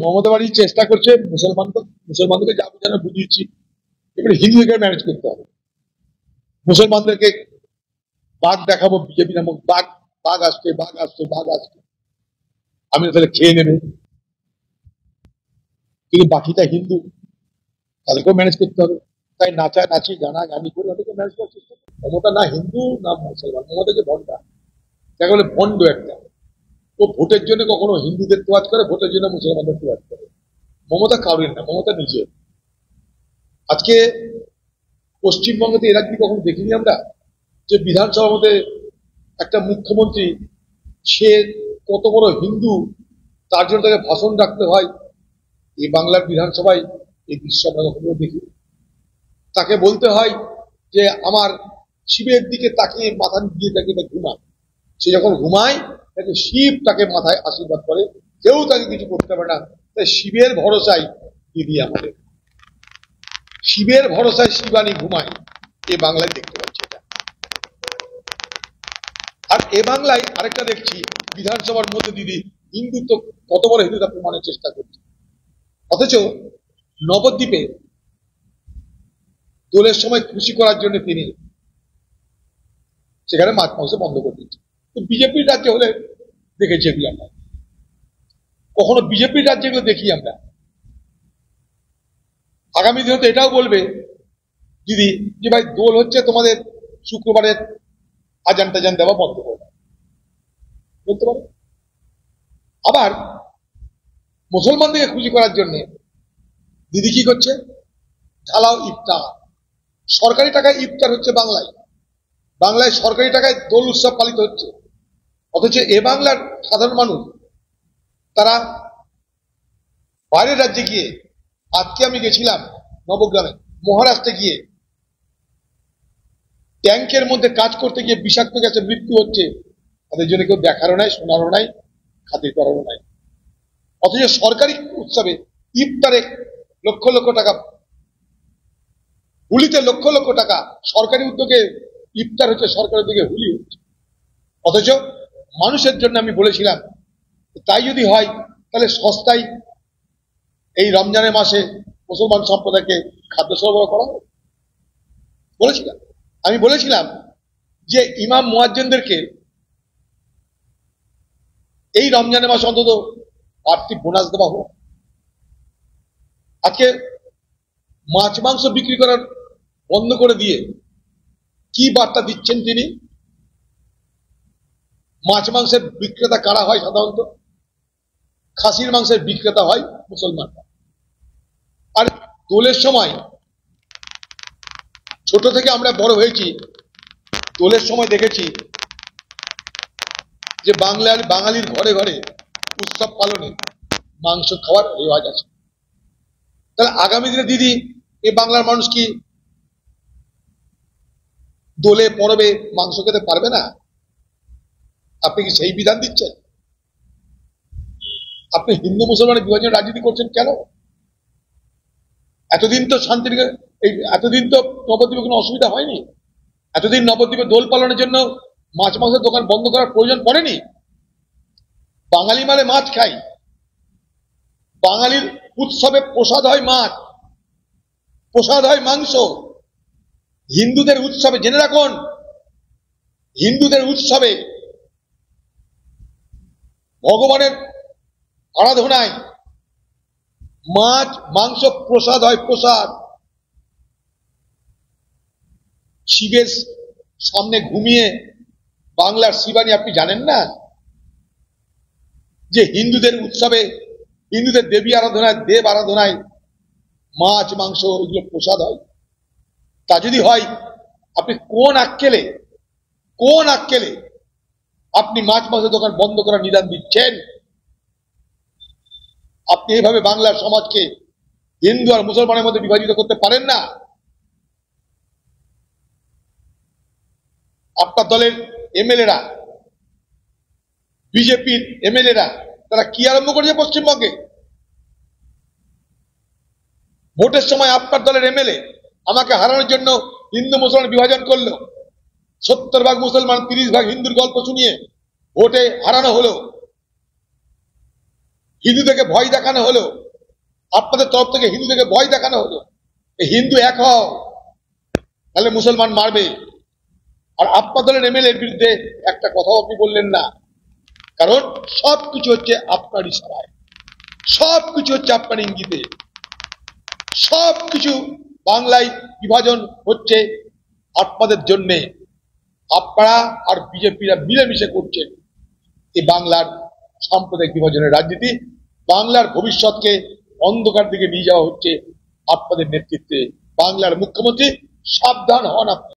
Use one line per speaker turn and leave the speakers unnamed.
মমতা বাড়ি চেষ্টা করছে মুসলমানদেরকে যা বোঝানো বুঝিয়েছি, এবারে হিন্দুদেরকে ম্যানেজ করতে হবে। মুসলমানদেরকে বাঘ দেখাবো, বিজেপি নামক বাঘ, বাঘ আসছে, বাঘ আসছে, বাঘ আসছে, আমি তাহলে খেয়ে নেবে। কিন্তু বাকিটা হিন্দু, তাদেরকেও ম্যানেজ করতে হবে। তাই নাচানাচি গানা গানি করে ওদেরকে ম্যানেজ করার চেষ্টা করে। মমতা না হিন্দু না মুসলমান, মমতা যে ভণ্ডা, যাকে বলে ভণ্ড একটা। ও ভোটের জন্য কখনো হিন্দুদের তোয়াজ করে, ভোটের জন্য মুসলমানদের তোয়াজ করে। মমতা কারোর না, মমতা নিজে। আজকে পশ্চিমবঙ্গতে এর আগে কখনো দেখিনি আমরা যে বিধানসভার মধ্যে একটা মুখ্যমন্ত্রী, সে কত বড় হিন্দু, তার জন্য তাকে ভাষণ রাখতে হয়। এই বাংলার বিধানসভায় এই দৃশ্য আমরা কখনো দেখি। তাকে বলতে হয় যে আমার শিবের দিকে তাকিয়ে মাথা দিয়ে তাকে ঘুমা। সে যখন ঘুমায় তাকে শিব তাকে মাথায় আশীর্বাদ করে, কেউ তাকে কিছু করতে পারে না। তাই শিবের ভরসায় দিদি আমাদের, শিবের ভরসায় শিবানী ঘুমায়। এ বাংলায় দেখতে পাচ্ছি এটা। আর এ বাংলায় আরেকটা দেখছি, বিধানসভার মধ্যে দিদি হিন্দুত্ব কত বড় হিন্দুত্ব প্রমাণের চেষ্টা করছে। অথচ নবদ্বীপে দোলের সময় খুশি করার জন্য তিনি সেখানে মাছ মাংস বন্ধ করে দিচ্ছেন। তো বিজেপির রাজ্যে হলে দেখেছি এগুলো আমরা, কখনো বিজেপির রাজ্যে এগুলো দেখি আমরা। আগামী দিনে তো এটাও বলবে দিদি যে ভাই দোল হচ্ছে, তোমাদের শুক্রবারের আজান টাজান দেওয়া বন্ধ করবে, বলতে পারে। আবার মুসলমানদেরকে খুশি করার জন্য দিদি কি করছে, ঢালাও ইফতার, সরকারি টাকায় ইফতার হচ্ছে বাংলায়, বাংলায় সরকারি টাকায় দোল উৎসব পালিত হচ্ছে। অথচ এ বাংলার সাধারণ মানুষ তারা বাইরের রাজ্যে গিয়ে, আজকে আমি গেছিলাম নবগ্রামে, মহারাষ্ট্রে গিয়ে ট্যাঙ্কের মধ্যে কাজ করতে গিয়ে বিষাক্ত গ্যাসে মৃত্যু হচ্ছে, তাদের জন্য কেউ দেখারও নাই, শোনারও নাই, খাতির করারও নাই। অথচ সরকারি উৎসবে ইফতারে লক্ষ লক্ষ টাকা, হুলিতে লক্ষ লক্ষ টাকা, সরকারি উদ্যোগে ইফতার হচ্ছে, সরকারি উদ্যোগে হুলি হচ্ছে। অথচ মানুষের জন্য আমি বলেছিলাম তাই যদি হয় তাহলে সস্তায় এই রমজানের মাসে মুসলমান সম্প্রদায়কে খাদ্য সরবরাহ করা হবে। বলেছিলাম, আমি বলেছিলাম যে ইমাম মুয়াজ্জিনদেরকে এই রমজানের মাসে অন্তত আর্থিক বোনাস দেওয়া হোক। আজকে মাছ মাংস বিক্রি করার বন্ধ করে দিয়ে কি বার্তা দিচ্ছেন তিনি? মাছ মাংসের বিক্রেতা কারা হয়? সাধারণত খাসির মাংসের বিক্রেতা হয় মুসলমানরা। আর দোলের সময়, ছোট থেকে আমরা বড় হয়েছি, দোলের সময় দেখেছি যে বাঙালির ঘরে ঘরে উৎসব পালনে মাংস খাওয়ার রেওয়াজ আছে। তাহলে আগামী দিনে দিদি এ বাংলার মানুষ কি দোলে পরবে মাংস খেতে পারবে না? আপনি কি সেই বিধান দিচ্ছেন? আপনি হিন্দু মুসলমানের বিভাজনের রাজনীতি করছেন কেন? এতদিন তো শান্তির, এতদিন তো নবদ্বীপে কোনো অসুবিধা হয়নি। এতদিন নবদ্বীপে দোল পালনের জন্য মাছ মাংসের দোকান বন্ধ করার প্রয়োজন পড়েনি। বাঙালি মানে মাছ খাই, বাঙালির উৎসবে প্রসাদ হয় মাছ, প্রসাদ হয় মাংস। হিন্দুদের উৎসবে, জেনে রাখুন, হিন্দুদের উৎসবে ভগবানের আরাধনায় মাছ মাংস প্রসাদ হয়, প্রসাদ। শিবের সামনে ঘুমিয়ে বাংলার শিবানী আপনি জানেন না যে হিন্দুদের উৎসবে, হিন্দুদের দেবী আরাধনায়, দেব আরাধনায় মাছ মাংস এগুলো প্রসাদ হয়? তা যদি হয়, আপনি কোন আক্কেলে আপনি মাছ মাংসের দোকান বন্ধ করার নিদান দিচ্ছেন? আপনি এইভাবে বাংলার সমাজকে হিন্দু আর মুসলমানের মধ্যে বিভাজিত করতে পারেন না। আপনার দলের এমএলএরা, বিজেপির এমএলএরা, তারা কি আরম্ভ করেছে পশ্চিমবঙ্গে? ভোটের সময় আপনার দলের এমএলএ আমাকে হারানোর জন্য হিন্দু মুসলমান বিভাজন করলো, 70 ভাগ মুসলমান 30 ভাগ হিন্দুর গল্প শুনিয়ে ভোটে হারানো হলো। হিন্দুদেরকে ভয় দেখানো হলো, আপনাদের তরফ থেকে হিন্দুদেরকে ভয় দেখানো হলো, হিন্দু এক হও তাহলে মুসলমান মারবে। আর আপনাদের এমএলএ এর বিরুদ্ধে একটা কথাও আপনি বললেন না, কারণ সবকিছু হচ্ছে আপনার ইশারায়, সবকিছু হচ্ছে আপনার ইঙ্গিতে, সবকিছু বাংলায় বিভাজন হচ্ছে আপনাদের জন্য। আপনারা আর বিজেপিরা মিলেমিশে করছেন এই বাংলার সাম্প্রদায়িক বিভাজনের রাজনীতি। বাংলার ভবিষ্যৎকে অন্ধকার দিকে নিয়ে যাওয়া হচ্ছে আপনাদের নেতৃত্বে। বাংলার মুখ্যমন্ত্রী সাবধান হন আপনি।